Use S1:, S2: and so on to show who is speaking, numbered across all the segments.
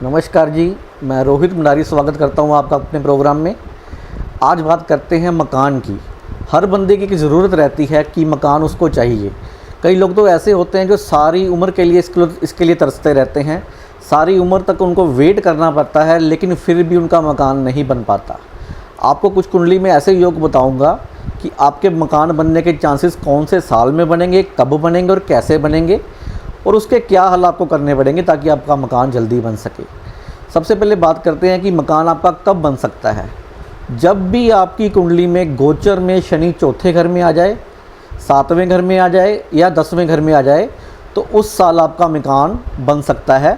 S1: नमस्कार जी, मैं रोहित भंडारी स्वागत करता हूं आपका अपने प्रोग्राम में। आज बात करते हैं मकान की। हर बंदे की एक ज़रूरत रहती है कि मकान उसको चाहिए। कई लोग तो ऐसे होते हैं जो सारी उम्र के लिए इसके लिए तरसते रहते हैं। सारी उम्र तक उनको वेट करना पड़ता है, लेकिन फिर भी उनका मकान नहीं बन पाता। आपको कुछ कुंडली में ऐसे योग बताऊँगा कि आपके मकान बनने के चांसेस कौन से साल में बनेंगे, कब बनेंगे और कैसे बनेंगे, और उसके क्या हल आपको करने पड़ेंगे ताकि आपका मकान जल्दी बन सके। सबसे पहले बात करते हैं कि मकान आपका कब बन सकता है। जब भी आपकी कुंडली में गोचर में शनि चौथे घर में आ जाए, 7वें घर में आ जाए या 10वें घर में आ जाए, तो उस साल आपका मकान बन सकता है।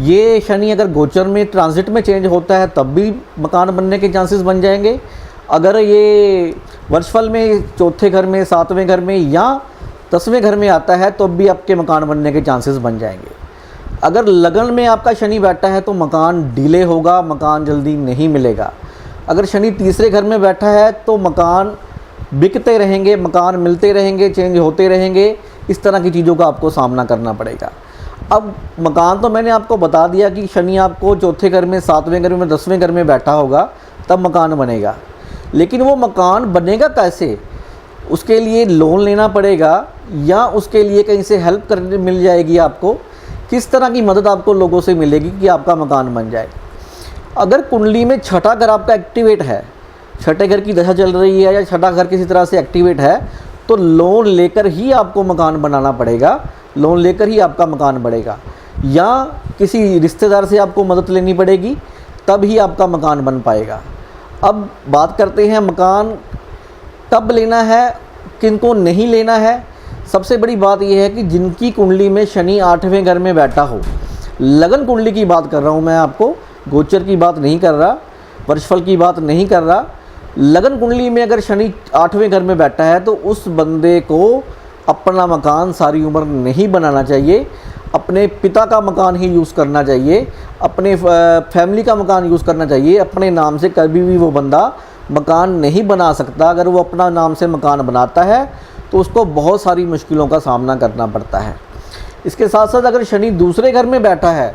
S1: ये शनि अगर गोचर में ट्रांजिट में चेंज होता है तब भी मकान बनने के चांसेस बन जाएंगे। अगर ये वर्षफल में चौथे घर में, 7वें घर में या 10वें घर में आता है तो भी आपके मकान बनने के चांसेस बन जाएंगे। अगर लगन में आपका शनि बैठा है तो मकान डिले होगा, मकान जल्दी नहीं मिलेगा। अगर शनि तीसरे घर में बैठा है तो मकान बिकते रहेंगे, मकान मिलते रहेंगे, चेंज होते रहेंगे। इस तरह की चीज़ों का आपको सामना करना पड़ेगा। अब मकान तो मैंने आपको बता दिया कि शनि आपको चौथे घर में, 7वें घर में, 10वें घर में बैठा होगा तब मकान बनेगा। लेकिन वो मकान बनेगा कैसे? उसके लिए लोन लेना पड़ेगा या उसके लिए कहीं से हेल्प करने मिल जाएगी आपको? किस तरह की मदद आपको लोगों से मिलेगी कि आपका मकान बन जाए? अगर कुंडली में छठा घर आपका एक्टिवेट है, छठे घर की दशा चल रही है या छठा घर किसी तरह से एक्टिवेट है, तो लोन लेकर ही आपको मकान बनाना पड़ेगा। लोन लेकर ही आपका मकान बढ़ेगा या किसी रिश्तेदार से आपको मदद लेनी पड़ेगी, तब ही आपका मकान बन पाएगा। अब बात करते हैं मकान कब लेना है, किनको नहीं लेना है। सबसे बड़ी बात यह है कि जिनकी कुंडली में शनि 8वें घर में बैठा हो, लगन कुंडली की बात कर रहा हूँ मैं आपको, गोचर की बात नहीं कर रहा, वर्षफल की बात नहीं कर रहा। लगन कुंडली में अगर शनि 8वें घर में बैठा है तो उस बंदे को अपना मकान सारी उम्र नहीं बनाना चाहिए। अपने पिता का मकान ही यूज़ करना चाहिए, अपने फैमिली का मकान यूज़ करना चाहिए। अपने नाम से कभी भी वो बंदा मकान नहीं बना सकता। अगर वो अपना नाम से मकान बनाता है तो उसको बहुत सारी मुश्किलों का सामना करना पड़ता है। इसके साथ साथ अगर शनि दूसरे घर में बैठा है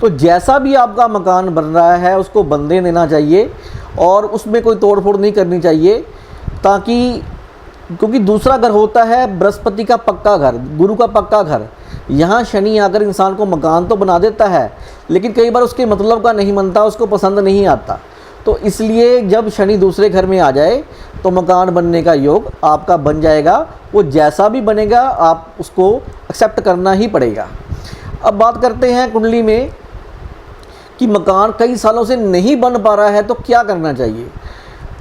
S1: तो जैसा भी आपका मकान बन रहा है उसको बनने देना चाहिए और उसमें कोई तोड़ फोड़ नहीं करनी चाहिए, ताकि क्योंकि दूसरा घर होता है बृहस्पति का पक्का घर, गुरु का पक्का घर। यहाँ शनि आकर इंसान को मकान तो बना देता है, लेकिन कई बार उसके मतलब का नहीं बनता, उसको पसंद नहीं आता। तो इसलिए जब शनि दूसरे घर में आ जाए तो मकान बनने का योग आपका बन जाएगा। वो जैसा भी बनेगा आप उसको एक्सेप्ट करना ही पड़ेगा। अब बात करते हैं कुंडली में कि मकान कई सालों से नहीं बन पा रहा है तो क्या करना चाहिए।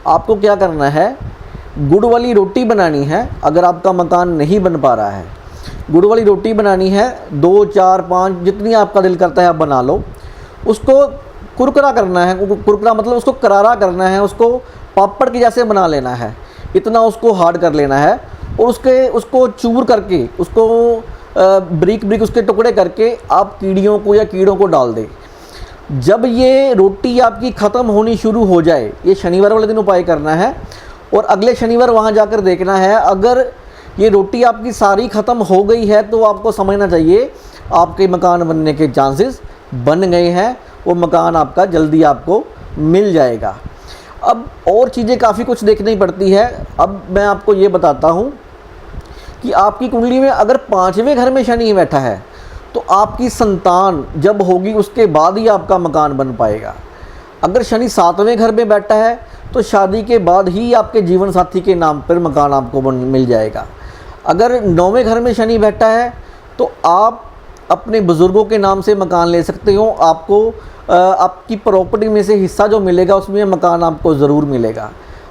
S1: आपको क्या करना है, गुड़ वाली रोटी बनानी है। अगर आपका मकान नहीं बन पा रहा है, गुड़ वाली रोटी बनानी है। 2, 4, 5 जितनी आपका दिल करता है आप बना लो। उसको कुरकुरा करना है, कुरकुरा मतलब उसको करारा करना है, उसको पापड़ के जैसे बना लेना है, इतना उसको हार्ड कर लेना है। और उसको चूर करके, उसको ब्रिक ब्रिक उसके टुकड़े करके आप कीड़ियों को या कीड़ों को डाल दें। जब ये रोटी आपकी ख़त्म होनी शुरू हो जाए, ये शनिवार वाले दिन उपाय करना है और अगले शनिवार वहाँ जाकर देखना है। अगर ये रोटी आपकी सारी ख़त्म हो गई है तो आपको समझना चाहिए आपके मकान बनने के चांसेस बन गए हैं। वो मकान आपका जल्दी आपको मिल जाएगा। अब और चीज़ें काफ़ी कुछ देखनी पड़ती है। अब मैं आपको ये बताता हूँ कि आपकी कुंडली में अगर 5वें घर में शनि बैठा है तो आपकी संतान जब होगी उसके बाद ही आपका मकान बन पाएगा। अगर शनि 7वें घर में बैठा है तो शादी के बाद ही आपके जीवन साथी के नाम पर मकान आपको मिल जाएगा। अगर 9वें घर में शनि बैठा है तो आप अपने बुज़ुर्गों के नाम से मकान ले सकते हो। आपको आपकी प्रॉपर्टी में से हिस्सा जो मिलेगा उसमें मकान आपको ज़रूर मिलेगा।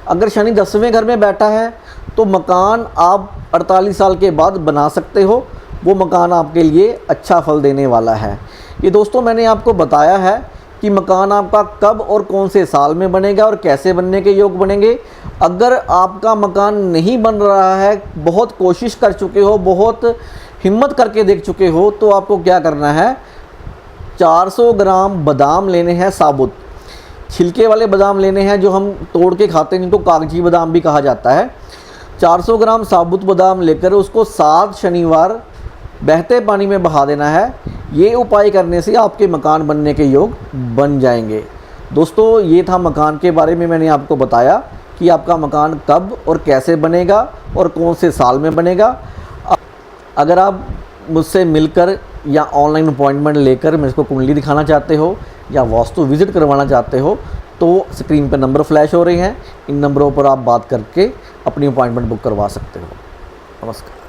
S1: अगर शनि 10वें घर में बैठा है तो मकान आप 48 साल के बाद बना सकते हो। वो मकान आपके लिए अच्छा फल देने वाला है। ये दोस्तों मैंने आपको बताया है कि मकान आपका कब और कौन से साल में बनेगा और कैसे बनने के योग बनेंगे। अगर आपका मकान नहीं बन रहा है, बहुत कोशिश कर चुके हो, बहुत हिम्मत करके देख चुके हो, तो आपको क्या करना है, 400 ग्राम बादाम लेने हैं साबुत। छिलके वाले बादाम लेने हैं जो हम तोड़ के खाते हैं, जिनको कागजी बादाम भी कहा जाता है। 400 ग्राम साबुत बादाम लेकर उसको 7 शनिवार बहते पानी में बहा देना है। ये उपाय करने से आपके मकान बनने के योग बन जाएंगे। दोस्तों, ये था मकान के बारे में, मैंने आपको बताया कि आपका मकान कब और कैसे बनेगा और कौन से साल में बनेगा। अगर आप मुझसे मिलकर या ऑनलाइन अपॉइंटमेंट लेकर मेरे को कुंडली दिखाना चाहते हो या वास्तु विज़िट करवाना चाहते हो तो स्क्रीन पर नंबर फ्लैश हो रहे हैं, इन नंबरों पर आप बात करके अपनी अपॉइंटमेंट बुक करवा सकते हो। नमस्कार।